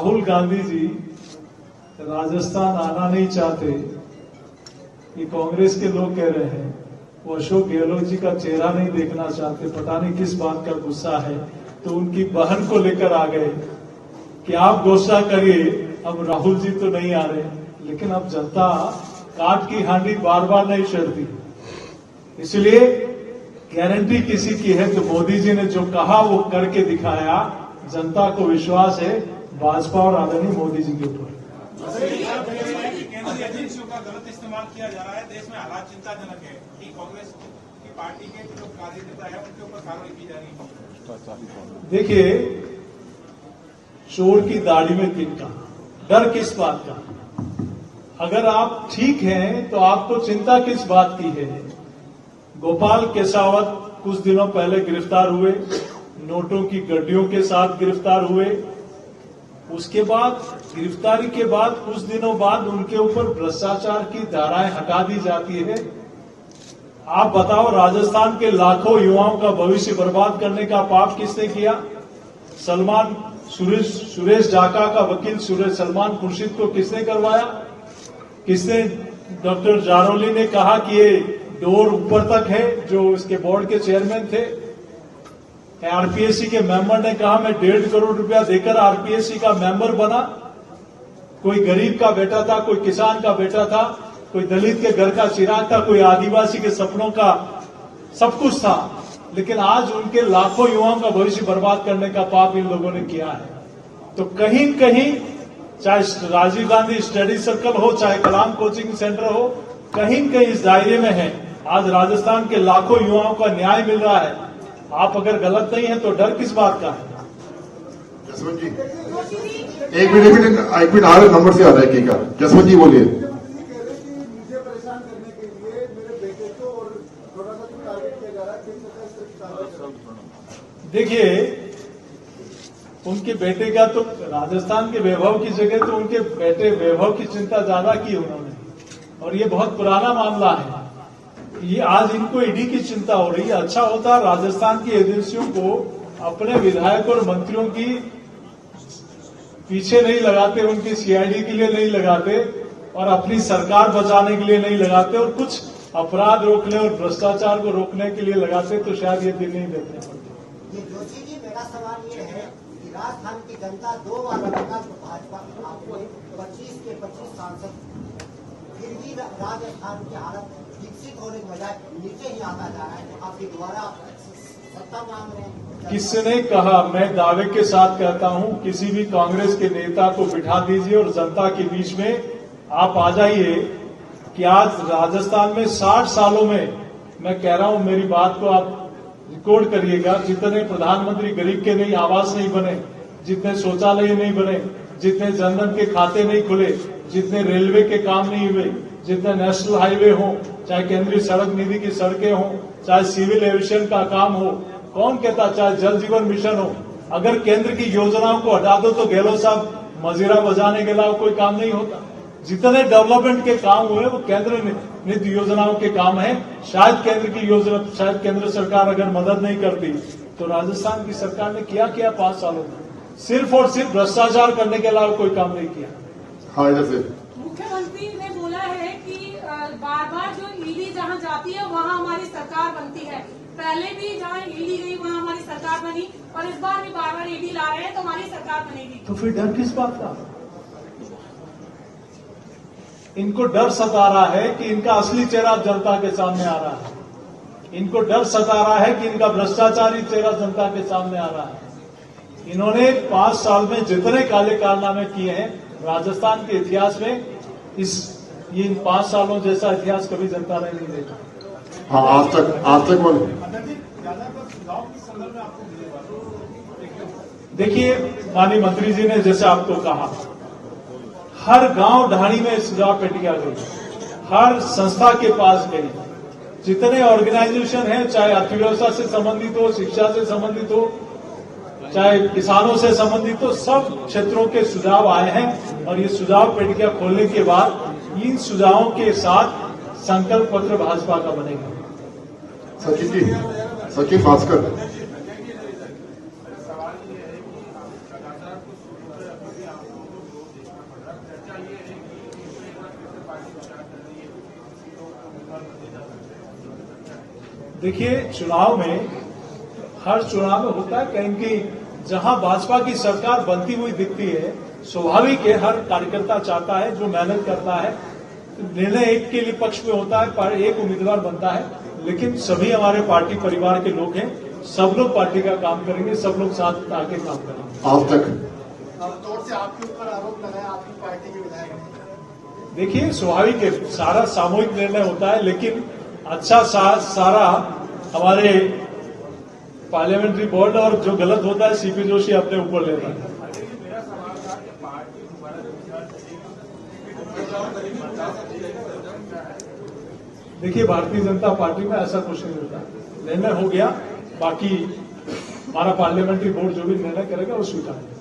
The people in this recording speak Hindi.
राहुल गांधी जी राजस्थान आना नहीं चाहते, ये कांग्रेस के लोग कह रहे हैं। वो अशोक गहलोत जी का चेहरा नहीं देखना चाहते, पता नहीं किस बात का गुस्सा है। तो उनकी बहन को लेकर आ गए कि आप घोषणा करिए, अब राहुल जी तो नहीं आ रहे। लेकिन अब जनता काट की हांडी बार बार नहीं चढ़ती, इसलिए गारंटी किसी की है तो मोदी जी ने जो कहा वो करके दिखाया। जनता को विश्वास है भाजपा और आदरणीय मोदी जी के ऊपर। केंद्रीय एजेंसियों का गलत इस्तेमाल किया जा रहा है, देश में हालात चिंताजनक है कि कांग्रेस की पार्टी के जो कार्यकर्ता है उनके ऊपर कार्रवाई की जा रही है। देखिए, चोर की दाढ़ी में तिनका, डर किस बात का? अगर आप ठीक हैं तो आपको चिंता किस बात की है? गोपाल केसावत कुछ दिनों पहले गिरफ्तार हुए, नोटों की गड्डियों के साथ गिरफ्तार हुए। उसके बाद गिरफ्तारी के बाद कुछ दिनों बाद उनके ऊपर भ्रष्टाचार की धाराएं हटा दी जाती है। आप बताओ, राजस्थान के लाखों युवाओं का भविष्य बर्बाद करने का पाप किसने किया? सुरेश जाका का वकील सलमान खुर्शीद को किसने करवाया? किसने? डॉक्टर जारोली ने कहा कि ये डोर ऊपर तक है, जो इसके बोर्ड के चेयरमैन थे। आरपीएससी के मेंबर ने कहा मैं 1.5 करोड़ रुपया देकर आरपीएससी का मेंबर बना। कोई गरीब का बेटा था, कोई किसान का बेटा था, कोई दलित के घर का चिराग था, कोई आदिवासी के सपनों का सब कुछ था। लेकिन आज उनके लाखों युवाओं का भविष्य बर्बाद करने का पाप इन लोगों ने किया है। तो कहीं कहीं, चाहे राजीव गांधी स्टडी सर्कल हो, चाहे कलाम कोचिंग सेंटर हो, कहीं कहीं इस दायरे में है। आज राजस्थान के लाखों युवाओं का न्याय मिल रहा है। आप अगर गलत नहीं है तो डर किस बात का है? जसवंत जी, एक मिनट आ रहे नंबर से आ रहा है का। जसवंत जी बोलिए। मुझे परेशान करने के लिए मेरे बेटे को और थोड़ा सा टारगेट किया जा रहा है। देखिए, उनके बेटे का तो राजस्थान के वैभव की जगह तो उनके बेटे वैभव की चिंता ज्यादा की उन्होंने, और ये बहुत पुराना मामला है। ये आज इनको ईडी की चिंता हो रही है। अच्छा होता राजस्थान की एजेंसियों को अपने विधायक और मंत्रियों की पीछे नहीं लगाते, उनकी सीआईडी के लिए नहीं लगाते और अपनी सरकार बचाने के लिए नहीं लगाते, और कुछ अपराध रोकने और भ्रष्टाचार को रोकने के लिए लगाते, तो शायद ये दिन नहीं देखने पड़ते। ये जोशी जी, मेरा सवाल ये है कि राजस्थान की जनता 2 बार लगातार भाजपा आपको 25 के 25 सांसद, फिर भी राजस्थान की हालत विकसित होने के बजाय नीचे ही आता जा रहा है। तो आपकी दोबारा सत्ता मांग रहे हैं। किसने कहा? मैं दावे के साथ कहता हूं, किसी भी कांग्रेस के नेता को बिठा दीजिए और जनता के बीच में आप आ जाइए कि आज राजस्थान में 60 सालों में, मैं कह रहा हूं, मेरी बात को आप रिकॉर्ड करिएगा, जितने प्रधानमंत्री गरीब के नहीं आवास नहीं बने, जितने शौचालय नहीं बने, जितने जनधन के खाते नहीं खुले, जितने रेलवे के काम नहीं हुए, जितने नेशनल हाईवे हो, चाहे केंद्रीय सड़क निधि की सड़कें हो, चाहे सिविल एविएशन का काम हो, कौन कहता, चाहे जल जीवन मिशन हो, अगर केंद्र की योजनाओं को हटा दो तो गहलोत साहब मजीरा बजाने के अलावा कोई काम नहीं होता। जितने डेवलपमेंट के काम हुए वो केंद्र नीति योजनाओं के काम है। शायद केंद्र की योजना, शायद केंद्र सरकार अगर मदद नहीं करती तो राजस्थान की सरकार ने क्या 5 सालों में? सिर्फ और सिर्फ भ्रष्टाचार करने के अलावा कोई काम नहीं किया। हाँ, इधर से मुख्यमंत्री ने बोला है कि बार बार जो ईडी जहां जाती है वहां हमारी सरकार बनती है। पहले भी जहां ईडी गई वहां हमारी सरकार बनी, और इस बार भी बार बार ईडी ला रहे हैं तो हमारी सरकार बनेगी। तो फिर डर किस बात का? इनको डर सता रहा है कि इनका असली चेहरा जनता के सामने आ रहा है। इनको डर सता रहा है कि इनका भ्रष्टाचारी चेहरा जनता के सामने आ रहा है। इन्होंने 5 साल में जितने काले कारनामे किए हैं राजस्थान के इतिहास में, ये इन 5 सालों जैसा इतिहास कभी जनता ने नहीं देखा। हाँ, आज तक बोले। देखिए, माननीय मंत्री जी ने जैसे आपको कहा, हर गांव ढाणी में सुझाव पेटियां गई, हर संस्था के पास गई, जितने ऑर्गेनाइजेशन हैं, चाहे अर्थव्यवस्था से संबंधित हो, शिक्षा से संबंधित हो, चाहे किसानों से संबंधित हो, सब क्षेत्रों के सुझाव आए हैं। और ये सुझाव पेटियां खोलने के बाद इन सुझावों के साथ संकल्प पत्र भाजपा का बनेगा। सचिन भास्कर। देखिए, चुनाव में हर चुनाव में होता है कहीं कि जहां भाजपा की सरकार बनती हुई दिखती है, स्वाभाविक है हर कार्यकर्ता चाहता है, जो मेहनत करता है, निर्णय एक के लिए पक्ष में होता है, पर एक उम्मीदवार बनता है। लेकिन सभी हमारे पार्टी परिवार के लोग हैं, सब लोग पार्टी का काम करेंगे, सब लोग साथ आके काम करेंगे। आज तक तौर से आपके ऊपर आरोप लगाया आपकी पार्टी के विधायक ने। देखिए, स्वाभाविक है, सारा सामूहिक निर्णय होता है, लेकिन अच्छा सारा हमारे पार्लियामेंट्री बोर्ड, और जो गलत होता है सीपी जोशी अपने ऊपर लेता है। मेरा सवाल था कि पार्टी दोबारा विचार देखिए, भारतीय जनता पार्टी में ऐसा कुछ नहीं होता, निर्णय हो गया, बाकी हमारा पार्लियामेंट्री बोर्ड जो भी निर्णय करेगा वो स्वीकार करेगा।